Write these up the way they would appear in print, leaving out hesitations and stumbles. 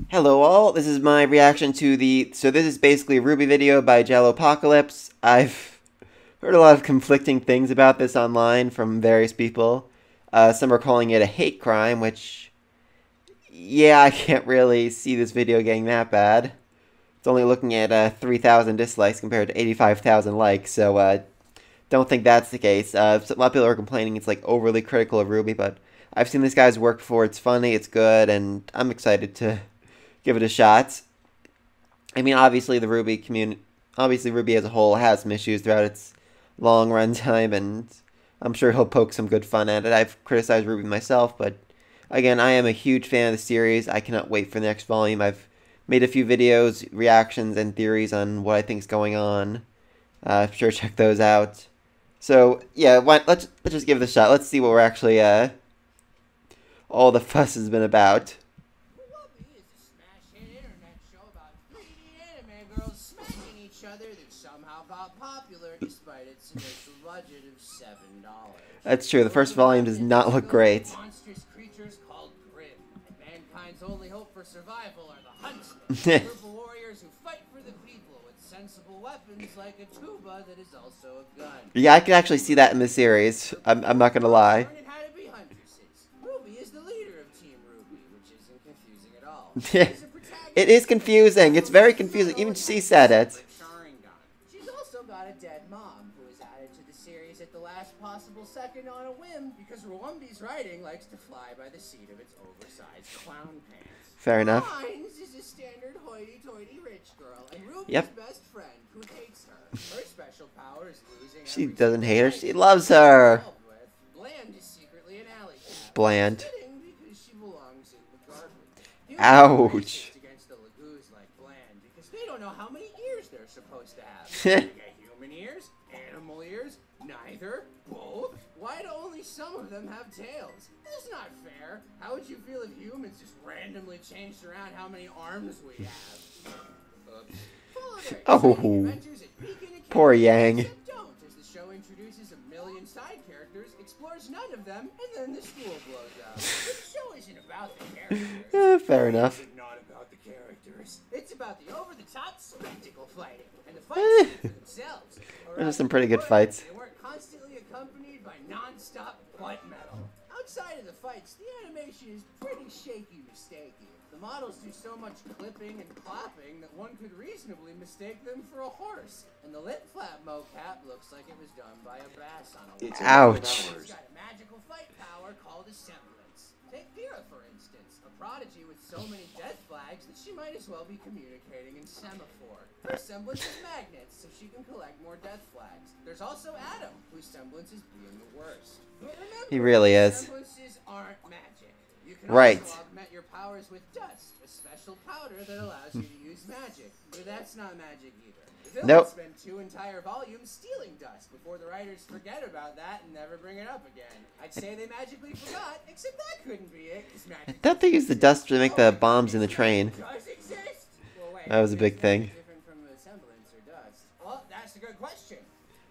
Hello all, this is my reaction to this is basically a RWBY video by JelloApocalypse. I've heard a lot of conflicting things about this online from various people. Some are calling it a hate crime, which, yeah, I can't really see this video getting that bad. It's only looking at 3,000 dislikes compared to 85,000 likes, so don't think that's the case. A lot of people are complaining it's like overly critical of RWBY, but I've seen this guy's work before. It's funny, it's good, and I'm excited to give it a shot. I mean, obviously the RWBY community, obviously RWBY as a whole has some issues throughout its long runtime, and I'm sure he'll poke some good fun at it. I've criticized RWBY myself, but again, I am a huge fan of the series. I cannot wait for the next volume. I've made a few videos, reactions, and theories on what I think is going on. Sure, check those out. So yeah, let's just give it a shot. Let's see what we're actually all the fuss has been about. That somehow got popular despite its initial budget of $7. That's true. The first volume does not look great. Monstrous creatures called RWBY, and mankind's only hope for survival are the huntsmen, purple warriors who fight for the people with sensible weapons like a tuba that is also a gun. Yeah, I can actually see that in the series. I'm not gonna lie. Learning how to be huntresses. RWBY is the leader of Team RWBY, which isn't confusing at all. It is confusing. It's very confusing. Even she said it. Got a dead mom who was added to the series at the last possible second on a whim because RWBY's writing likes to fly by the seat of its oversized clown pants. Fair enough. Hines is a standard hoity-toity rich girl, and RWBY's best friend who hates her. Her special power is losing. She doesn't hate her. She loves her. Bland is secretly an alley cat. Bland. Because she belongs in the garbage. Ouch. Against the Lagoos like Bland because they don't know how many ears they're supposed to have. Human ears? Animal ears? Neither? Both? Why do only some of them have tails? That's not fair. How would you feel if humans just randomly changed around how many arms we have? Oh, poor Yang. Don't, as the show introduces a million side characters, explores none of them, and then the school blows up. The show isn't about the characters. Fair enough. It's not about the characters. It's about the over-the-top spectacle fighting, and the fights for themselves. There's some pretty good fights. They weren't constantly accompanied by non-stop butt metal. Outside of the fights, the animation is pretty shaky mistaky. The models do so much clipping and clapping that one could reasonably mistake them for a horse. And the lip flap mocap looks like it was done by a bass on a wall. Ouch. It's got a magical fight power called a semblance. Take Vera, for instance, a prodigy with so many death flags that she might as well be communicating in semaphore. Her semblance is magnets, so she can collect more death flags. There's also Adam, whose semblance is being the worst. But remember, He really is. semblances aren't magic. You can Right. also augment your powers with dust, a special powder that allows you to use magic. But that's not magic either. The villains spend 2 entire volumes stealing dust before the writers forget about that and never bring it up again. I'd say they magically forgot, except that couldn't be it. I thought they used the dust to make the bombs in the train. Does exist? Well, wait, That was a big thing. Different from a semblance or dust. Well, that's a good question.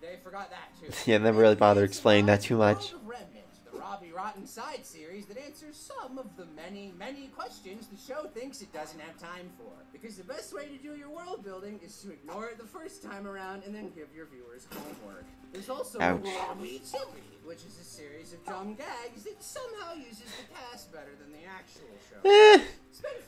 They forgot that too. Yeah, never really bothered explaining that too much. The RWBY Rotten Side series that answers some of the many, many questions the show thinks it doesn't have time for. Because the best way to do your world building is to ignore it the first time around and then give your viewers homework. There's also RWBY Chili, which is a series of dumb gags that somehow uses the cast better than the actual show.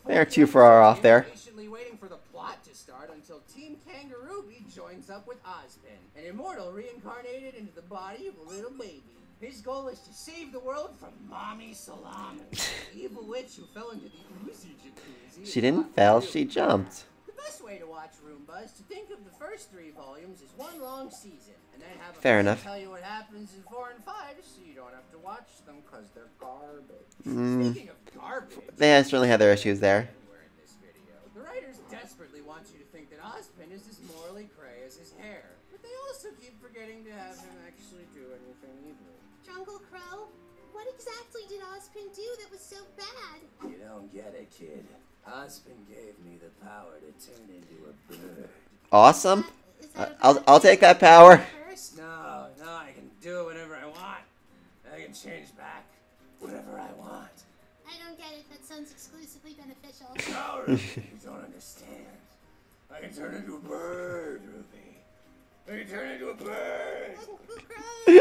They're too far off there. Patiently waiting for the plot to start until Team KangarooBy joins up with Ozpin, an immortal reincarnated into the body of a little baby. His goal is to save the world from Mommy Salami, the evil witch who fell into the Uzi jacuzzi. She didn't fall, she jumped. The best way to watch RWBY is to think of the first 3 volumes as one long season, and then have a friend tell you what happens in 4 and 5, so you don't have to watch them because they're garbage. Speaking of garbage, they certainly had their issues there. The writers desperately want you to think that Ozpin is as morally cray as his hair, but they also keep forgetting to have him actually do anything evil. Jungle Crow, what exactly did Ozpin do that was so bad? You don't get it, kid. Ozpin gave me the power to turn into a bird. Awesome. I'll take that power. No, I can do it whenever I want. I can change back whenever I want. I don't get it. That sounds exclusively beneficial. No, Ruby, you don't understand. I can turn into a bird, Ruby. I can turn into a bird. What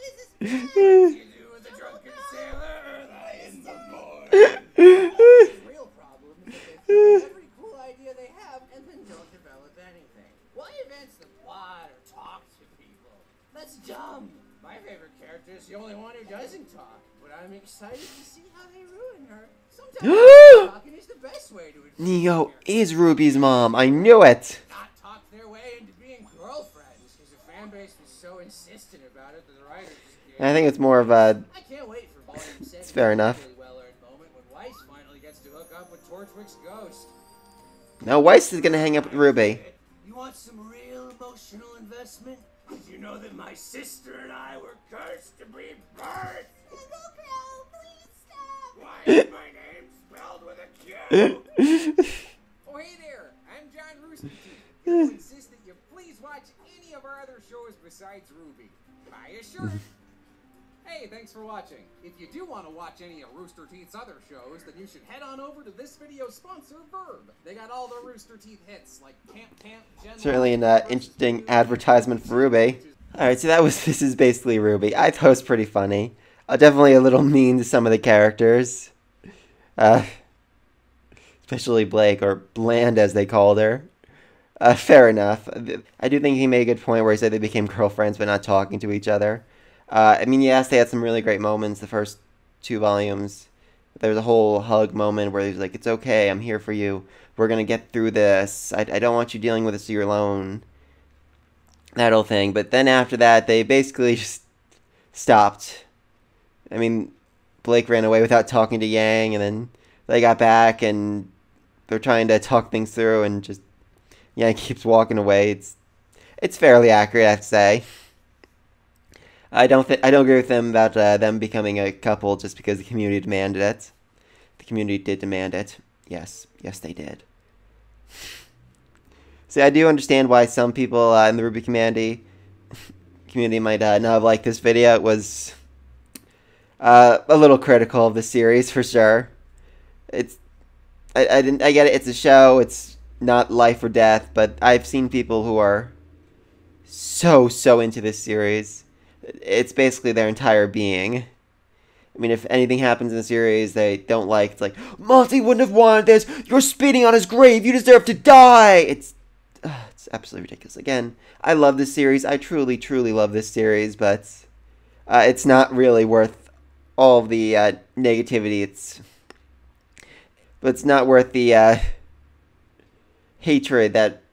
is this? You do with a drunken sailor early in the morning. The real problem is that they think every cool idea they have and then don't develop anything. Why advance the plot or talk to people? That's dumb. My favorite character is the only one who doesn't talk, but I'm excited to see how they ruin her. Sometimes talking is the best way to Neo is Ruby's mom. I knew it. not talk their way into being girlfriends because the fan base was so insistent about it that the writers just gave I think it's more of a. I can't wait for Volume 6. It's fair enough. Really well-earned moment when Weiss finally gets to hook up with Torchwick's ghost. No, Weiss is gonna hang up with Ruby. You want some real emotional investment? Did you know that my sister and I were cursed to be birds? Uncle Crow, please stop. Why is my name spelled with a Q? Oh, hey there, I'm John Rooster Teeth. I insist that you please watch any of our other shows besides RWBY. Buy a shirt. Hey, thanks for watching. If you do want to watch any of Rooster Teeth's other shows, then you should head on over to this video's sponsor, RWBY. They got all the Rooster Teeth hits, like Camp Camp, Gen Certainly an interesting advertisement for Ruby. Alright, so this is basically RWBY. I thought it was pretty funny. Definitely a little mean to some of the characters. Especially Blake, or Bland as they called her. Fair enough. I do think he made a good point where he said they became girlfriends but not talking to each other. I mean, yes, they had some really great moments the first 2 volumes. There was a whole hug moment where he was like, it's okay, I'm here for you. We're going to get through this. I don't want you dealing with this alone. That whole thing. But then after that, they basically just stopped. I mean, Blake ran away without talking to Yang, and then they got back, and they're trying to talk things through, and just Yang keeps walking away. It's fairly accurate, I have to say. I don't agree with them about them becoming a couple just because the community demanded it. The community did demand it. Yes, they did. See, I do understand why some people in the RWBY community might not have liked this video. It was a little critical of the series for sure. I get it. It's a show. It's not life or death. But I've seen people who are so into this series. It's basically their entire being. I mean, if anything happens in the series they don't like, it's like, Monty wouldn't have wanted this. You're spitting on his grave. You deserve to die. It's absolutely ridiculous. Again, I love this series. I truly love this series, but it's not really worth all of the negativity. But it's not worth the hatred that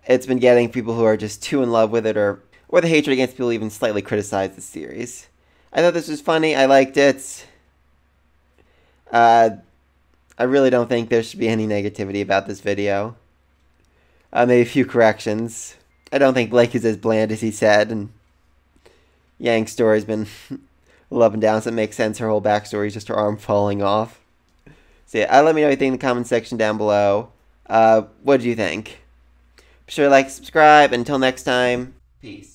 it's been getting people who are just too in love with it, or the hatred against people who even slightly criticize the series. I thought this was funny. I liked it. I really don't think there should be any negativity about this video. Maybe a few corrections. I don't think Blake is as bland as he said, and Yang's story's been up and down, so it makes sense. Her whole backstory is just her arm falling off. So yeah, let me know what you think in the comment section down below. What do you think? Be sure to like, subscribe, and until next time, peace.